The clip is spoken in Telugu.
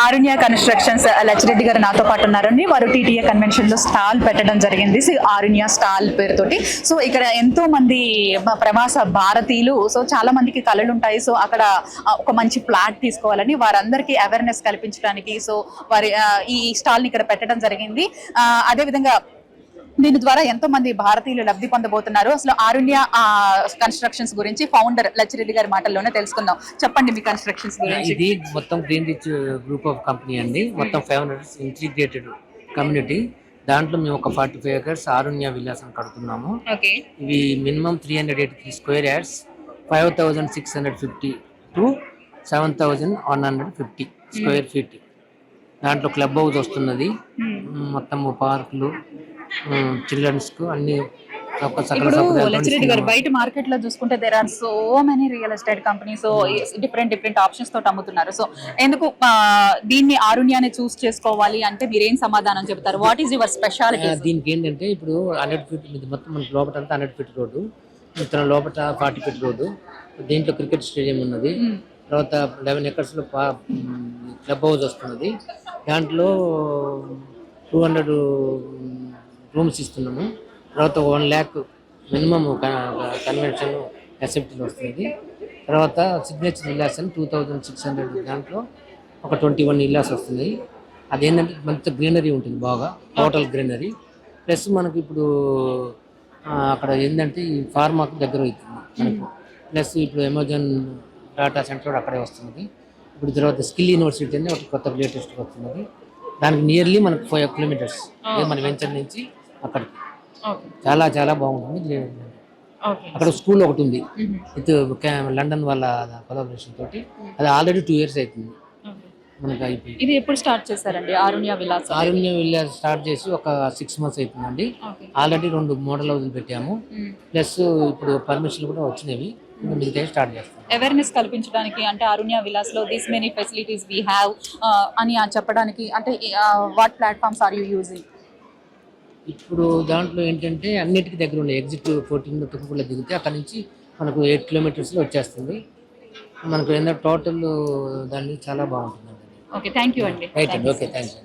ఆరుణ్య కన్స్ట్రక్షన్స్ లచ్చిరెడ్డి గారు నాతో పాటు ఉన్నారండి. వారు టీటీఏ కన్వెన్షన్ లో స్టాల్ పెట్టడం జరిగింది, ఆరుణ్య స్టాల్ పేరుతోటి. సో ఇక్కడ ఎంతో మంది ప్రవాస భారతీయులు, సో చాలా మందికి కళలు ఉంటాయి. సో అక్కడ ఒక మంచి ఫ్లాట్ తీసుకోవాలని వారందరికీ అవేర్నెస్ కల్పించడానికి సో వారి ఈ స్టాల్ ని ఇక్కడ పెట్టడం జరిగింది. అదే విధంగా దీని ద్వారా ఎంతో మంది భారతీయులు లబ్ధి పొందబోతున్నారు. అసలు ఆరుణ్య కన్స్ట్రక్షన్స్ గురించి ఫౌండర్ లచ్చిరెడ్డి గారి మాటల్లోనే తెలుసుకుందాం. చెప్పండి మీ కన్స్ట్రక్షన్స్ గురించి. ఇది మొత్తం green rich group of company అండి. మొత్తం 500 ఇంటిగ్రేటెడ్ కమ్యూనిటీ. దాంట్లో మేము ఒక 45 acres ఆరుణ్య విల్లాస్ అని కడుతున్నాము. ఇవి minimum 383 square yards, 5650 to 7150 square feet. దాంట్లో క్లబ్ హౌస్ వస్తున్నది, మొత్తం పార్కులు, చిల్డ్రన్స్ కు అన్ని. లచ్చిరెడ్డి గారు బయట మార్కెట్ లో చూసుకుంటే there are so many real estate companies, so different options తోటి అమ్ముతున్నారు. సో ఎందుకు దీన్ని ఆరుణ్యాన్ని చూస్ చేసుకోవాలి అంటే మీరు ఏం సమాధానం చెప్తారు? What is your speciality? దీనికి ఏంటంటే ఇప్పుడు 100 feet మొత్తం మనకి లోపల అంతా 100 feet రోడ్డు, ఇతర లోపల 40 feet రోడ్డు. దీంట్లో క్రికెట్ స్టేడియం ఉన్నది. తర్వాత 11 acres లో క్లబ్ హౌస్ వస్తున్నది. దాంట్లో 200 రూమ్స్ ఇస్తున్నాము. తర్వాత 1 lakh మినిమం కన్వెన్షన్ అసెప్ట్ వస్తుంది. తర్వాత సిగ్నేచర్ విల్లాస్ అని 2600, దాంట్లో ఒక 21 విల్లాస్ వస్తుంది. అదేంటంటే మంచి గ్రీనరీ ఉంటుంది, బాగా టోటల్ గ్రీనరీ. ప్లస్ మనకి ఇప్పుడు అక్కడ ఏంటంటే ఈ ఫార్మాకు దగ్గర అవుతుంది మనకు. ప్లస్ ఇప్పుడు అమెజాన్ డాటా సెంటర్ అక్కడే వస్తుంది. ఇప్పుడు తర్వాత స్కిల్ యూనివర్సిటీ అని ఒక కొత్త లేటెస్ట్ వస్తున్నది. దానికి నియర్లీ మనకు 5 kilometers మన వెంచర్ నుంచి అక్కడికి. చాలా చాలా బాగుంటుంది. అక్కడ స్కూల్ ఒకటి ఉంది విత్ లండన్ వాళ్ళ కొలాబరేషన్ తోటి. అది ఆల్రెడీ 2 years అవుతుంది మనకి అయిపోయి. ఇది ఎప్పుడు స్టార్ట్ చేశారండి ఆరుణ్య విల్లాస్? ఆరుణ్య విల్లాస్ స్టార్ట్ చేసి ఒక 6 months అవుతుందండి. ఆల్రెడీ 2 మోడల్ హౌస్లు పెట్టాము. ప్లస్ ఇప్పుడు పర్మిషన్ కూడా వచ్చినవి, మిగతా స్టార్ట్ చేస్తాం. అవేర్నెస్ కల్పించడానికి అంటే ఆరుణ్య విలాస్ లో this many facilities we have అని చెప్పడానికి అంటే what platforms are you using? ఇప్పుడు దాంట్లో ఏంటంటే అన్నిటికీ దగ్గర ఉన్నాయి. ఎగ్జిట్ 14 తుక్కులో దిగితే అక్కడ నుంచి మనకు 8 kilometers వచ్చేస్తుంది. మనకు ఏంటంటే టోటల్ దాన్ని చాలా బాగుంటుంది. ఓకే, థ్యాంక్ యూ అండి. రైట్ అండి, ఓకే, థ్యాంక్ యూ.